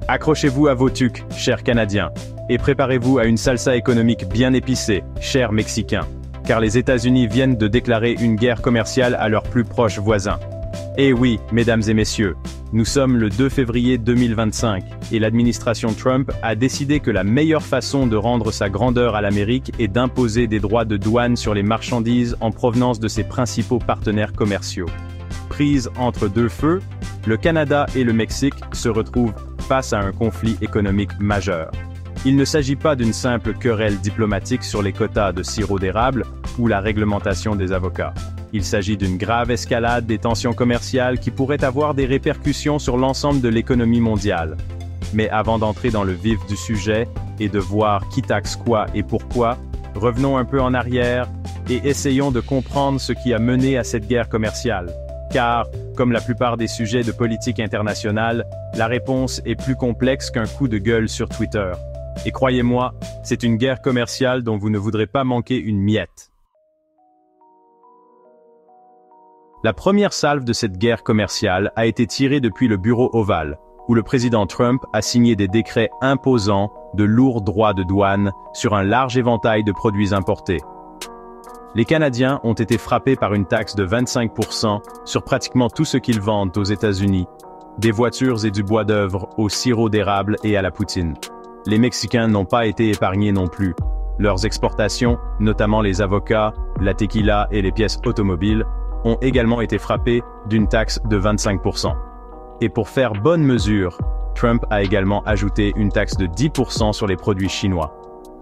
Accrochez-vous à vos tucs, chers Canadiens, et préparez-vous à une salsa économique bien épicée, chers Mexicains, car les États-Unis viennent de déclarer une guerre commerciale à leurs plus proches voisins. Eh oui, mesdames et messieurs, nous sommes le 2 février 2025, et l'administration Trump a décidé que la meilleure façon de rendre sa grandeur à l'Amérique est d'imposer des droits de douane sur les marchandises en provenance de ses principaux partenaires commerciaux. Prise entre deux feux, le Canada et le Mexique se retrouvent face à un conflit économique majeur. Il ne s'agit pas d'une simple querelle diplomatique sur les quotas de sirop d'érable ou la réglementation des avocats. Il s'agit d'une grave escalade des tensions commerciales qui pourrait avoir des répercussions sur l'ensemble de l'économie mondiale. Mais avant d'entrer dans le vif du sujet et de voir qui taxe quoi et pourquoi, revenons un peu en arrière et essayons de comprendre ce qui a mené à cette guerre commerciale. Car, comme la plupart des sujets de politique internationale, la réponse est plus complexe qu'un coup de gueule sur Twitter. Et croyez-moi, c'est une guerre commerciale dont vous ne voudrez pas manquer une miette. La première salve de cette guerre commerciale a été tirée depuis le bureau ovale, où le président Trump a signé des décrets imposant de lourds droits de douane sur un large éventail de produits importés. Les Canadiens ont été frappés par une taxe de 25% sur pratiquement tout ce qu'ils vendent aux États-Unis, des voitures et du bois d'œuvre au sirop d'érable et à la poutine. Les Mexicains n'ont pas été épargnés non plus. Leurs exportations, notamment les avocats, la tequila et les pièces automobiles, ont également été frappées d'une taxe de 25%. Et pour faire bonne mesure, Trump a également ajouté une taxe de 10% sur les produits chinois.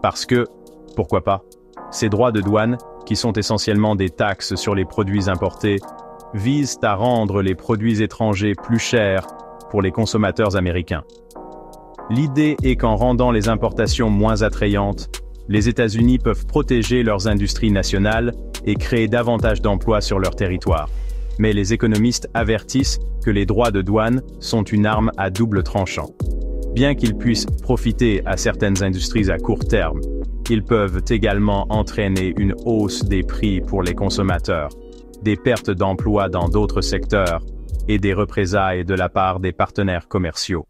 Parce que, pourquoi pas, ces droits de douane, qui sont essentiellement des taxes sur les produits importés, visent à rendre les produits étrangers plus chers pour les consommateurs américains. L'idée est qu'en rendant les importations moins attrayantes, les États-Unis peuvent protéger leurs industries nationales et créer davantage d'emplois sur leur territoire. Mais les économistes avertissent que les droits de douane sont une arme à double tranchant. Bien qu'ils puissent profiter à certaines industries à court terme, ils peuvent également entraîner une hausse des prix pour les consommateurs, des pertes d'emplois dans d'autres secteurs et des représailles de la part des partenaires commerciaux.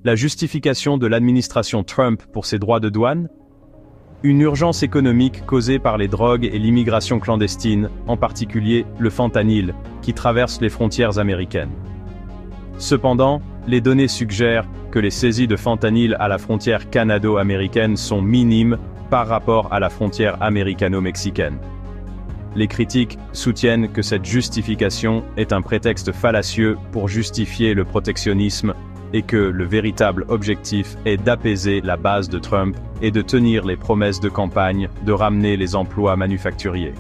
La justification de l'administration Trump pour ces droits de douane? Une urgence économique causée par les drogues et l'immigration clandestine, en particulier le fentanyl, qui traverse les frontières américaines. Cependant, les données suggèrent que les saisies de fentanyl à la frontière canado-américaine sont minimes par rapport à la frontière américano-mexicaine. Les critiques soutiennent que cette justification est un prétexte fallacieux pour justifier le protectionnisme et que le véritable objectif est d'apaiser la base de Trump et de tenir les promesses de campagne de ramener les emplois manufacturiers.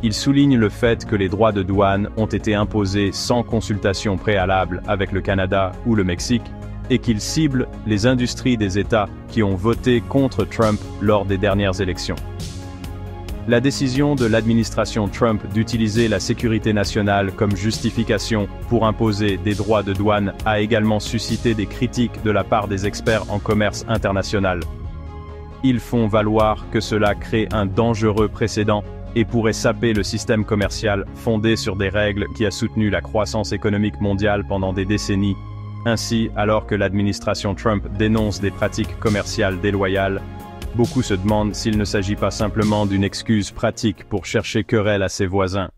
Il souligne le fait que les droits de douane ont été imposés sans consultation préalable avec le Canada ou le Mexique et qu'il cible les industries des États qui ont voté contre Trump lors des dernières élections. La décision de l'administration Trump d'utiliser la sécurité nationale comme justification pour imposer des droits de douane a également suscité des critiques de la part des experts en commerce international. Ils font valoir que cela crée un dangereux précédent et pourrait saper le système commercial fondé sur des règles qui a soutenu la croissance économique mondiale pendant des décennies. Ainsi, alors que l'administration Trump dénonce des pratiques commerciales déloyales, beaucoup se demandent s'il ne s'agit pas simplement d'une excuse pratique pour chercher querelle à ses voisins.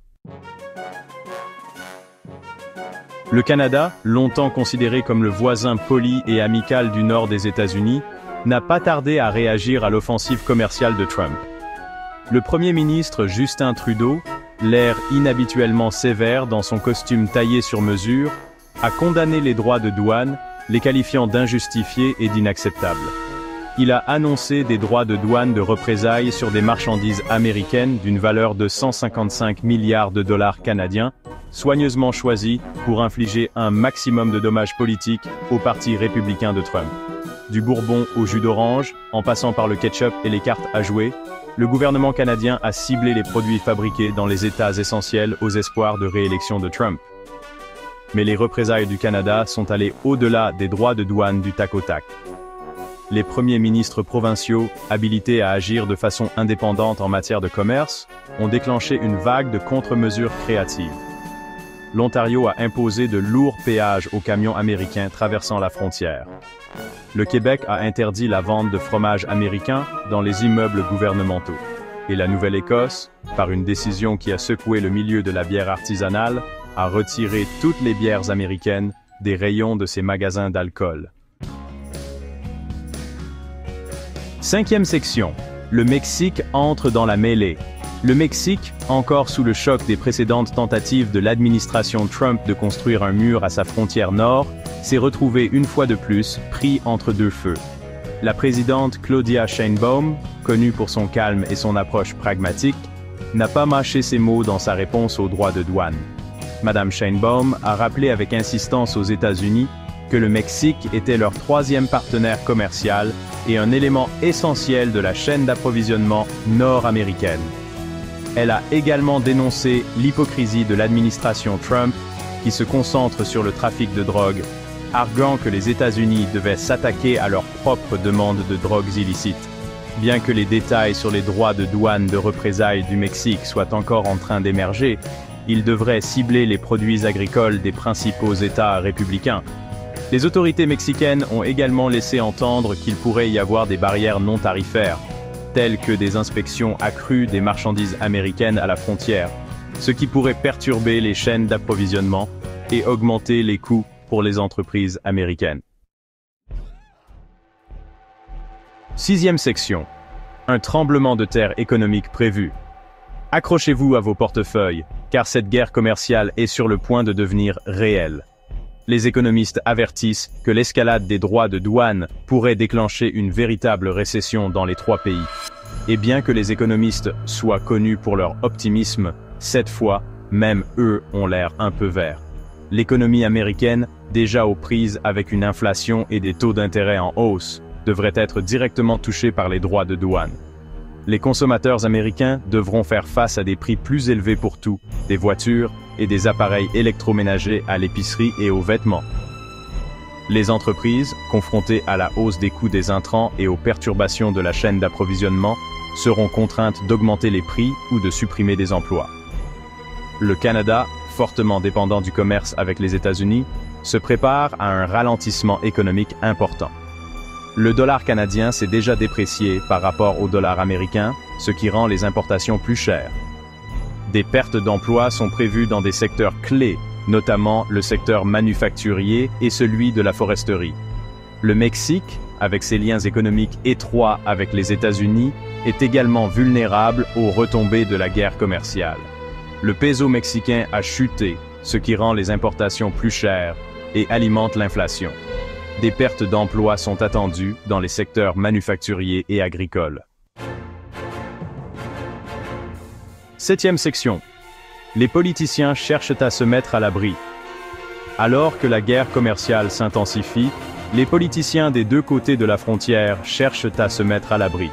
Le Canada, longtemps considéré comme le voisin poli et amical du nord des États-Unis, n'a pas tardé à réagir à l'offensive commerciale de Trump. Le Premier ministre Justin Trudeau, l'air inhabituellement sévère dans son costume taillé sur mesure, a condamné les droits de douane, les qualifiant d'injustifiés et d'inacceptables. Il a annoncé des droits de douane de représailles sur des marchandises américaines d'une valeur de 155 milliards de dollars canadiens, soigneusement choisis pour infliger un maximum de dommages politiques au parti républicain de Trump. Du bourbon au jus d'orange, en passant par le ketchup et les cartes à jouer, le gouvernement canadien a ciblé les produits fabriqués dans les États essentiels aux espoirs de réélection de Trump. Mais les représailles du Canada sont allées au-delà des droits de douane du tac au tac. Les premiers ministres provinciaux, habilités à agir de façon indépendante en matière de commerce, ont déclenché une vague de contre-mesures créatives. l'Ontario a imposé de lourds péages aux camions américains traversant la frontière. Le Québec a interdit la vente de fromage américain dans les immeubles gouvernementaux. Et la Nouvelle-Écosse, par une décision qui a secoué le milieu de la bière artisanale, a retiré toutes les bières américaines des rayons de ses magasins d'alcool. 5e section. Le Mexique entre dans la mêlée. Le Mexique, encore sous le choc des précédentes tentatives de l'administration Trump de construire un mur à sa frontière nord, s'est retrouvé une fois de plus pris entre deux feux. La présidente Claudia Sheinbaum, connue pour son calme et son approche pragmatique, n'a pas mâché ses mots dans sa réponse aux droits de douane. Madame Sheinbaum a rappelé avec insistance aux États-Unis que le Mexique était leur 3e partenaire commercial et un élément essentiel de la chaîne d'approvisionnement nord-américaine. Elle a également dénoncé l'hypocrisie de l'administration Trump qui se concentre sur le trafic de drogue, arguant que les États-Unis devaient s'attaquer à leurs propres demandes de drogues illicites. Bien que les détails sur les droits de douane de représailles du Mexique soient encore en train d'émerger, ils devraient cibler les produits agricoles des principaux États républicains. Les autorités mexicaines ont également laissé entendre qu'il pourrait y avoir des barrières non tarifaires, telles que des inspections accrues des marchandises américaines à la frontière, ce qui pourrait perturber les chaînes d'approvisionnement et augmenter les coûts pour les entreprises américaines. 6e section. Un tremblement de terre économique prévu. Accrochez-vous à vos portefeuilles, car cette guerre commerciale est sur le point de devenir réelle. Les économistes avertissent que l'escalade des droits de douane pourrait déclencher une véritable récession dans les 3 pays. Et bien que les économistes soient connus pour leur optimisme, cette fois, même eux ont l'air un peu verts. L'économie américaine, déjà aux prises avec une inflation et des taux d'intérêt en hausse, devrait être directement touchée par les droits de douane. Les consommateurs américains devront faire face à des prix plus élevés pour tout, des voitures et des appareils électroménagers à l'épicerie et aux vêtements. Les entreprises, confrontées à la hausse des coûts des intrants et aux perturbations de la chaîne d'approvisionnement, seront contraintes d'augmenter les prix ou de supprimer des emplois. Le Canada, fortement dépendant du commerce avec les États-Unis, se prépare à un ralentissement économique important. Le dollar canadien s'est déjà déprécié par rapport au dollar américain, ce qui rend les importations plus chères. Des pertes d'emplois sont prévues dans des secteurs clés, notamment le secteur manufacturier et celui de la foresterie. Le Mexique, avec ses liens économiques étroits avec les États-Unis, est également vulnérable aux retombées de la guerre commerciale. Le peso mexicain a chuté, ce qui rend les importations plus chères et alimente l'inflation. Des pertes d'emplois sont attendues dans les secteurs manufacturiers et agricoles. 7e section. Les politiciens cherchent à se mettre à l'abri. Alors que la guerre commerciale s'intensifie, les politiciens des 2 côtés de la frontière cherchent à se mettre à l'abri.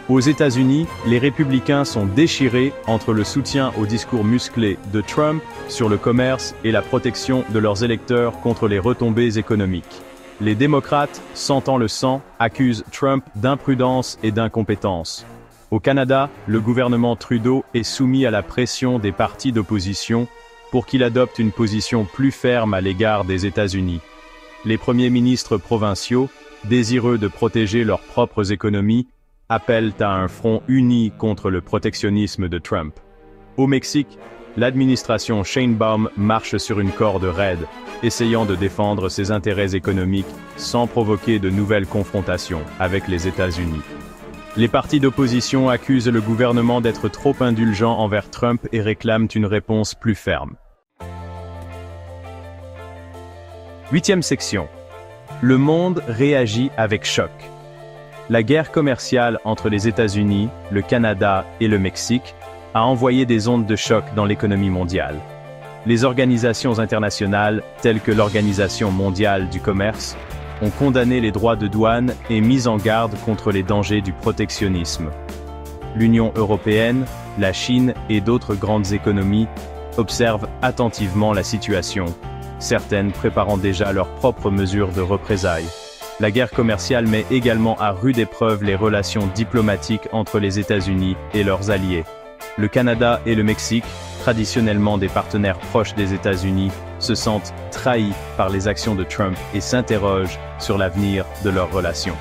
Aux États-Unis, les républicains sont déchirés entre le soutien au discours musclé de Trump sur le commerce et la protection de leurs électeurs contre les retombées économiques. Les démocrates, sentant le sang, accusent Trump d'imprudence et d'incompétence. Au Canada, le gouvernement Trudeau est soumis à la pression des partis d'opposition pour qu'il adopte une position plus ferme à l'égard des États-Unis. Les premiers ministres provinciaux, désireux de protéger leurs propres économies, appellent à un front uni contre le protectionnisme de Trump. Au Mexique, l'administration Sheinbaum marche sur une corde raide, essayant de défendre ses intérêts économiques sans provoquer de nouvelles confrontations avec les États-Unis. Les partis d'opposition accusent le gouvernement d'être trop indulgent envers Trump et réclament une réponse plus ferme. 8e section. Le monde réagit avec choc. La guerre commerciale entre les États-Unis, le Canada et le Mexique a envoyé des ondes de choc dans l'économie mondiale. Les organisations internationales, telles que l'Organisation mondiale du commerce, ont condamné les droits de douane et mis en garde contre les dangers du protectionnisme. L'Union européenne, la Chine et d'autres grandes économies observent attentivement la situation, certaines préparant déjà leurs propres mesures de représailles. La guerre commerciale met également à rude épreuve les relations diplomatiques entre les États-Unis et leurs alliés. Le Canada et le Mexique traditionnellement des partenaires proches des États-Unis, se sentent trahis par les actions de Trump et s'interrogent sur l'avenir de leurs relations.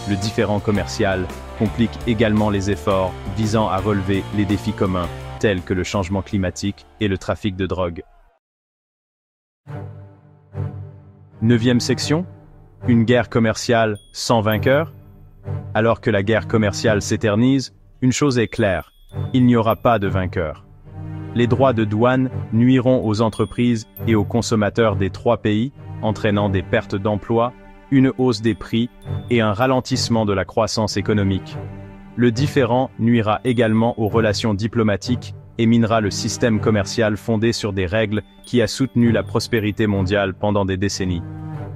Le différend commercial complique également les efforts visant à relever les défis communs, tels que le changement climatique et le trafic de drogue. 9e section, une guerre commerciale sans vainqueur. Alors que la guerre commerciale s'éternise, une chose est claire, il n'y aura pas de vainqueur. Les droits de douane nuiront aux entreprises et aux consommateurs des 3 pays, entraînant des pertes d'emplois, une hausse des prix et un ralentissement de la croissance économique. Le différend nuira également aux relations diplomatiques et minera le système commercial fondé sur des règles qui a soutenu la prospérité mondiale pendant des décennies.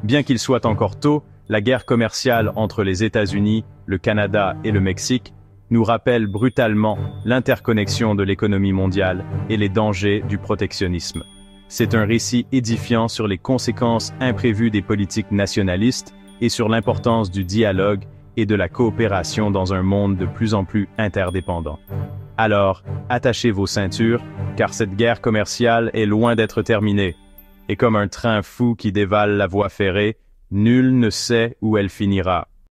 Bien qu'il soit encore tôt, la guerre commerciale entre les États-Unis, le Canada et le Mexique nous rappelle brutalement l'interconnexion de l'économie mondiale et les dangers du protectionnisme. C'est un récit édifiant sur les conséquences imprévues des politiques nationalistes et sur l'importance du dialogue et de la coopération dans un monde de plus en plus interdépendant. Alors, attachez vos ceintures, car cette guerre commerciale est loin d'être terminée. Et comme un train fou qui dévale la voie ferrée, nul ne sait où elle finira.